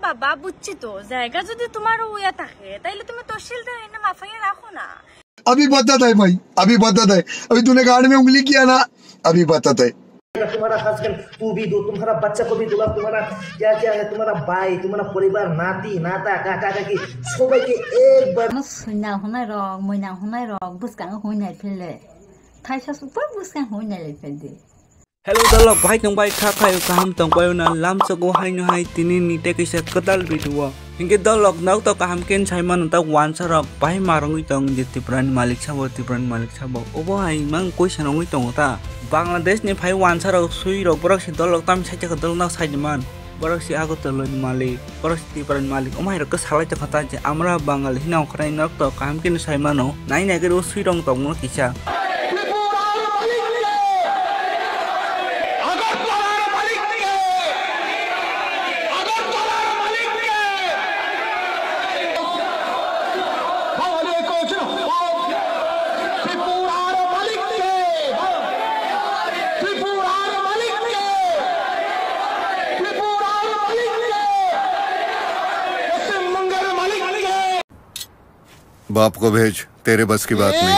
বাবা বুঝছি তো জায়গা যদি তোমার ওয়া থাকে তাইলে তুমি তহসিলদার এনে মাফাইয়া রাখো না। अभी बताता है भाई, अभी बताता है। अभी तूने गाड़ी में उंगली किया ना, अभी बताता है। तुम्हारा हस्बैंड तू भी दो, तुम्हारा बच्चा को भी दूंगा, तुम्हारा क्या क्या है, तुम्हारा भाई, तुम्हारा परिवार, नाती नाता काका काकी सबाई के एक बार सुना होना रॉग मोइना होना रॉग बुसकां होइनाय फेले थाइसा सुपर बुसकां होइनाय फेले। Hello dalok bahai tong bai kha khai kaham tong bai na lam so go hai no hai tini ni te kisa kadal video hingke dalok nau to kaham ken sai man ta wan sarok bahai marong itong jeti pran malik sabo obo hai mang koi sanong itong ta Bangladesh ni phai wan sarok sui rok borak si dalok tam sai ta kadal na sai man borak si ago to lon malik borak si pran malik omai rok salai ta khata je amra bangal hinau khrai nok to kaham ken sai mano nai nai ke ro sui rong tong no kisa बाप को भेज, तेरे बस की बात नहीं।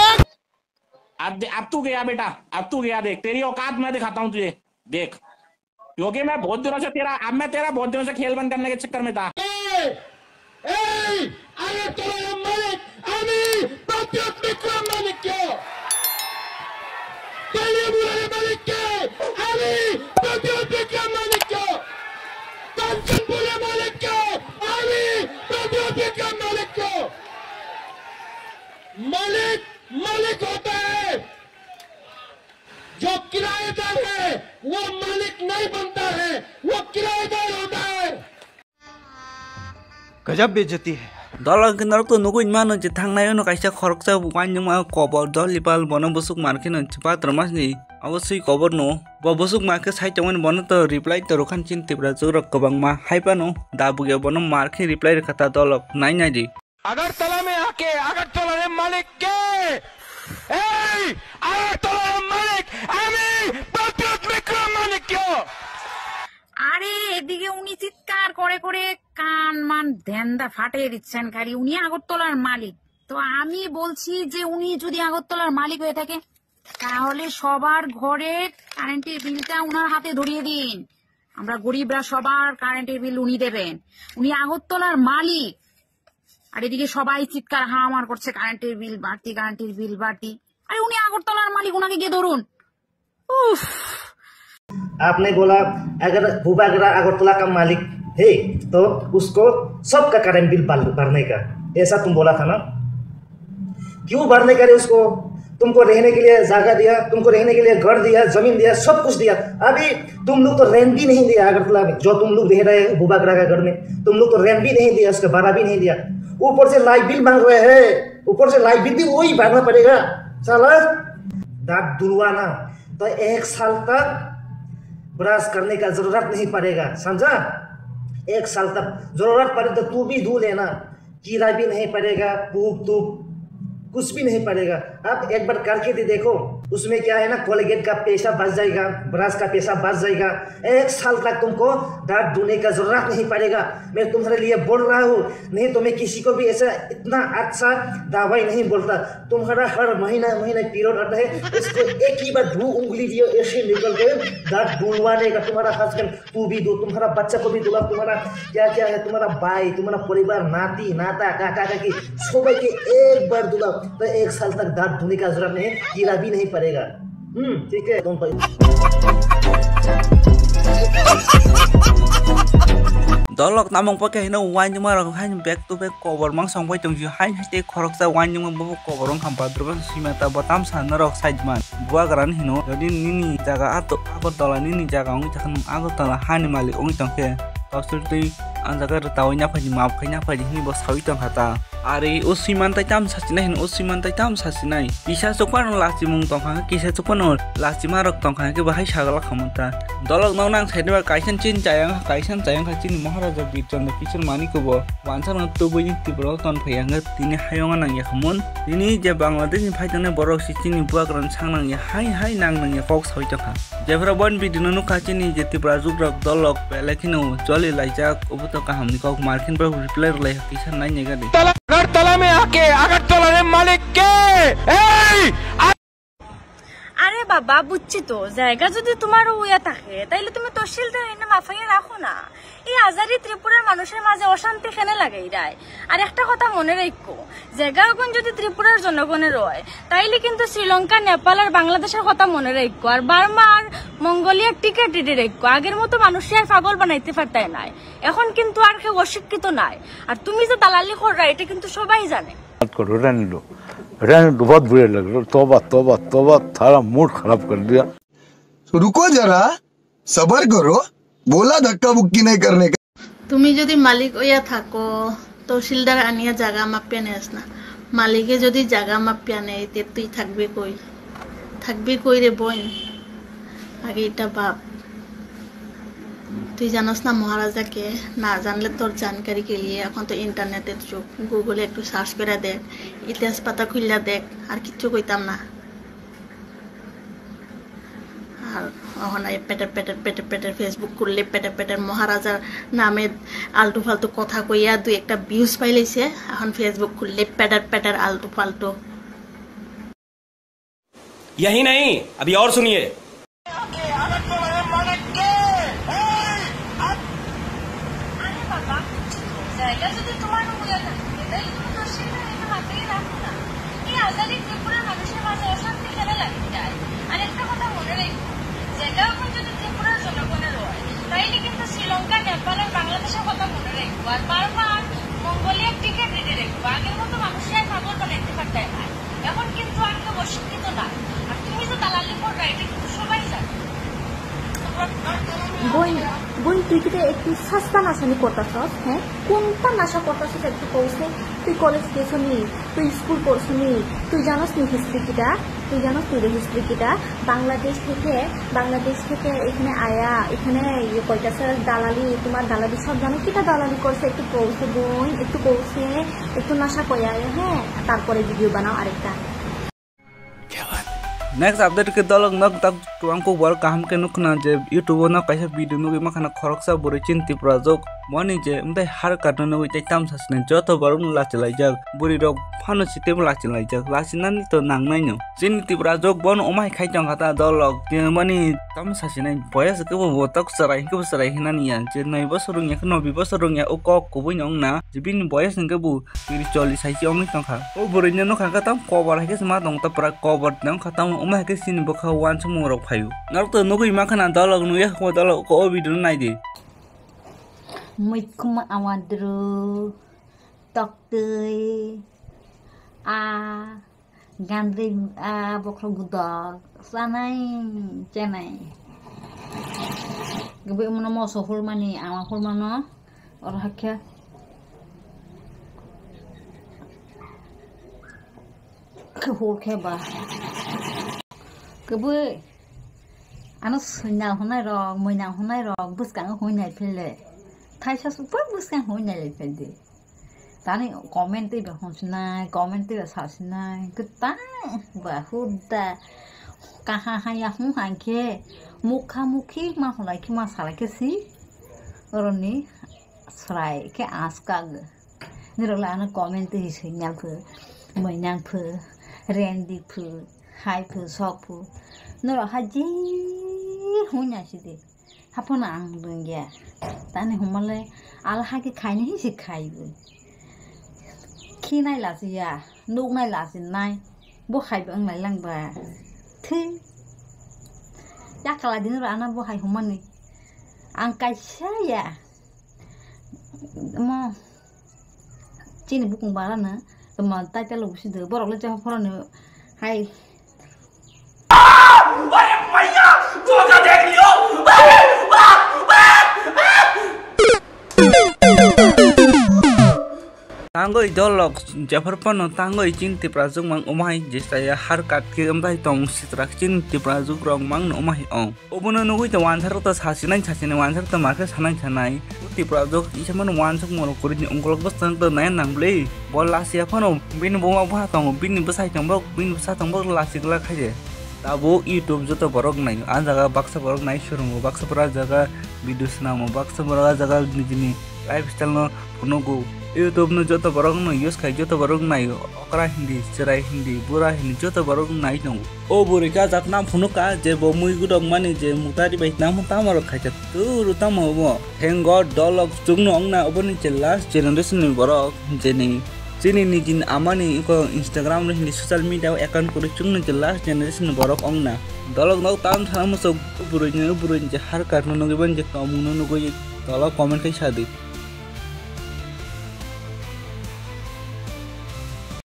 अब तू गया बेटा, अब तू गया। देख तेरी औकात मैं दिखाता हूँ तुझे, देख क्योंकि मैं बहुत दिनों से तेरा बहुत दिनों से खेल बंद करने के चक्कर में था। मालिक होता है, जो किराएदार है वो मालिक नहीं बनता है, वो किराएदार होता है। गजब बेइज्जती है dalok kinar to nugu mano je thangnai no kaisa khoroksa wan juma kobor dolipal bono busuk marke no chipatra mas ni অবশ্যই কবর নো ববসুক মাকে সাইতে মানে বন তো রিপ্লাই তো রখান চিন্তিপ্রা জোরক কবাং মা হাইপানো দাবুগে বন মারকে রিপ্লাই রেখাতা দলক নাই নাই দি अगरतला में आके अगरतला रे मालिक के अगरतला मालिक আমি বাতিত বিক্রম মালিক কেও। আরে এদিকে উনি চিৎকার করে করে কান মান ধ্যানদা ফাটিয়ে দিচ্ছেন খালি উনি আগরতলার মালিক। তো আমি বলছি যে উনি যদি আগরতলার মালিক হয়ে থাকে তাহলে সবার ঘরে কারেন্টের বিলটা উনার হাতে ধরিয়ে দিন। আমরা গরিবরা সবার কারেন্টের বিল উনি দেবেন, উনি আগরতলার মালিক। আর এদিকে সবাই চিৎকার হামার করছে কারেন্টের বিল বাড়তি, কারেন্টের বিল বাড়তি। আরে উনি আগরতলার মালিক, উনাকে গিয়ে ধরুন। উফ आपने बोला अगर भूभागरा अगरतला का मालिक है तो उसको सबका करेंट बिल भरने का, ऐसा तुम बोला था ना। क्यों भरने का रे उसको? तुमको रहने के लिए जगह दिया, तुमको रहने के लिए घर दिया, जमीन दिया, सब कुछ दिया। अभी तुम लोग तो रेंट भी नहीं दिया अगरतला में, जो तुम लोग रह रहे हैं भूभागरा का घर में, तुम लोग तो रेंट भी नहीं दिया, उसका भाड़ा भी नहीं दिया। ऊपर से लाइट बिल मांग रहे हैं, ऊपर से लाइट बिल भी वही भरना पड़ेगा। साला दांत दुलवाना तो 1 साल तक ब्रश करने का जरूरत नहीं पड़ेगा, समझा? 1 साल तक जरूरत पड़े तो तू भी धो लेना, कीड़ा भी नहीं पड़ेगा, पूप तूप कुछ भी नहीं पड़ेगा। आप एक बार करके दे देखो, उसमें क्या है ना, कोलगेट का पैसा बच जाएगा, ब्रश का पैसा बच जाएगा। 1 साल तक तुमको दांत धोने का जरूरत नहीं पड़ेगा। मैं तुम्हारे लिए बोल रहा हूँ, नहीं तो मैं किसी को भी ऐसा इतना अच्छा दवाई नहीं बोलता। तुम्हारा हर महीना पीरियड आता है, उसको एक ही बार धो उंगली दियो, ऐसे निकल गए दांत धुलवाने का। तुम्हारा हस्बैंड तू भी दो, तुम्हारा बच्चा को भी दूंगा, तुम्हारा क्या क्या है, तुम्हारा भाई, तुम्हारा परिवार, नाती नाता काका काकी सबाई के एक बार दूंगा। तो 1 साल तक दांत धोने का जरूरत नहीं, कीड़ा भी नहीं पड़ेगा। ठीक है तुम dalok namong pakai hino wan juma rong han back to back cover mang song pai tong ji han te khoroksa wan juma bo cover rong khampa drba simata batam san rok sajman bua garan hino jadi nini jaga ato agotala nini jaga ong takhan agotala hani mali ong tongke tawsulti ang jaga tawinya phaji map khainya phaji hini bo sawi tong khata Ari usiman tay tam sasinay usiman tay tam sasinay. Kisa sukwan lasi mung tongkang kisa sukwan lasi marok tongkang ke bahai sagala kamanta. Dolok nau nang side ba kaisan chin chayang kachin Maharaja Birchandra Kishan mani ko bo. Wansar ng tuboy ni tibro ton phayang tini hayongan nang yakamon. Tini je Bangladesh ni phaitan ne borok sichin ni buak ran sang nang ya hai nang ya kok soi chakha. Jefra bon video nu kachin ni je tibra juk rok dolok pelekino joli laijak ubuto kaham ni kok markin bro reply le Kishan nai nega de. Agartala में आके अगरतला ने मालिक के আরে বাবা বুঝছি তো জায়গা যদি তোমার ওয়া থাকে তাইলে তুমি তহসিলদার এনে মাফাইয়া রাখো না এই আজারি ত্রিপুরার মানুষের মাঝে অশান্তি কেন লাগাই রায় আর একটা কথা মনে রাখো জায়গা এখন যদি ত্রিপুরার জনগণের হয় তাইলে কিন্তু শ্রীলঙ্কা নেপাল আর বাংলাদেশের কথা মনে রাখো আর বার্মা আর মঙ্গোলিয়ার টিকিট রেডি রাখো আগের মতো মানুষের আর পাগল বানাইতে পারতাই নাই এখন কিন্তু আর কেউ অশিক্ষিত নাই আর তুমি যে দালালি কররা এটা কিন্তু সবাই জানে बहुत बुरे लग रहे तौबा तौबा तौबा थारा मूड खराब कर दिया तो रुको जरा सबर करो बोला धक्का बुक्की नहीं करने का তুমি যদি মালিক ওয়া থাকো তহসিলদার আনিয়া জায়গা মাপিয়া নেস না মালিকে যদি জায়গা মাপিয়া নেই তে তুই থাকবি কই রে বোন আগে এটা বাপ তুই জানোস না মহারাজাকে না জানলে তোর জানকারি কে লিয়ে এখন তো ইন্টারনেটের যুগ গুগলে একটু সার্চ করে দেখ ইতিহাস পাতা খুললা দেখ আর কিচ্ছু কইতাম না আর এখন এই পেটের ফেসবুক খুললে পেটের মহারাজার নামে আলতু ফালতু কথা কইয়া দুই একটা ভিউজ পাইলেছে এখন ফেসবুক খুললে পেটের আলতু ফালতু यही नहीं अभी और सुनिए জায়গা যদি তোমার ওয়া থাকে তাইলে তুমি তহসিলদার এনে মাফাইয়া রাখো না এই আজারি ত্রিপুরার মানুষের মাঝে অশান্তি কেন লাগাই রায় আর একটা কথা মনে রাখো জায়গা এখন যদি ত্রিপুরার জনগণের হয় তাইলে কিন্তু শ্রীলঙ্কা নেপাল আর বাংলাদেশের কথা মনে রাখো আর বার্মা আর মঙ্গোলিয়ার টিকিট রেডি রাখো আগের মতো মানুষের আর পাগল বানাইতে পারতাই নাই এখন কিন্তু আর কেউ অশিক্ষিত নাই আর তুমি যে দালালি কররা এটা কিন্তু সবাই জানে বোন তুই কি একটু সস্তা নাশানি করতেছস হ্যাঁ কোনটা নাশা করতেছস একটু কইছে তুই কলেজ গেছনি তুই স্কুল পড়ছনি তুই জানোস নি হিস্ট্রি কিটা বাংলাদেশ থেকে এখানে আয়া এখানে কইতাছে দালালি সব জানো কিটা দালালি করছে একটু কইছে বোন একটু নাশা কইয়া হ্যাঁ তারপরে ভিডিও বানাও আরেকটা Next update ke dolok nak tak tuang ko bal kaham ke nukna je YouTube na kaisa video nugi makana khoroksa borichin tipra jok moni je mtai har katna nugi tai tam sasne joto barum la chalai jak buri rok phano system la chalai jak lasinani to nangnai no jin tipra jok bon omai khai jang hata dolok je moni tam sasne boyas ke bo tok sarai hinani ya je noi bosorung ya no bi bosorung ya o kok ko bunyong na jibin boyas nge bu piri choli sai chong ni tangkha o burinya no khaka tam cover hai ke sma dong ta pra cover nang khatam umah ke sin bokha wan samu rok phayu nak to nugui makana dolok nu ya ko dolok ko video nai di Muikum awadru tokteui gandri bokro gudok sanai cenai gebe mono mo sohul mani ama hulmano or hakya ke hol ke ba gebe anu sunnah honai rok moina honai rok buskang honai phele Thaisa super buskan honai le phede tani comment be honsunai comment be sasinai kita bahuda kaha haya hu hanke mukhi ma holai ki ma salai ke si oroni srai ke askag nirola ana comment hi signal phu moinang phu rendi phu hai phu sok phu noro haji hunya sidi hapona ang dungya tani humale alha ke khaini hi sikhaibu khi nai là gì à nụ này là gì này bố khai bữa này lăng bà thế chắc là đến rồi anh bố khai không ăn này ăn cay sao ya mà chỉ này bố cùng bà là nữa mà tay tay lục xí được bố đọc lên cho họ nữa hay tangoi dolok jafarpano tangoi cinti prazuk mang umai jestaya harkat ke amtai tong sitrak cinti prazuk rong mang umai ong obono nugui te wansar ta sasinai wansar ta marke sanai uti prazuk isaman wansuk moro kurin ongkolok basang ta nai nangle bol lasia phano bin boma bha tong bin besai tong bok bin besa tong bok lasikla khaje tabo YouTube joto borok nai an jaga baksa borok nai shurungo baksa pura jaga video snamo baksa pura jaga nijini lifestyle no punogo YouTube no joto borok no use khai joto borok nai okra hindi cherai hindi bura hindi joto borok nai nong o burika jakna phunuka je bo mui gudok mani je mutari bai nam tamaro khaita tu tamo bo thank god dolok chungno ongna oboni che last generation ni borok je ni Sini nijin amani ko Instagram ni hindi social media account ko chungno je last generation borok ongna dolok no tam tham so burunya je har karno no ban je kamu no go dolok comment kai sadi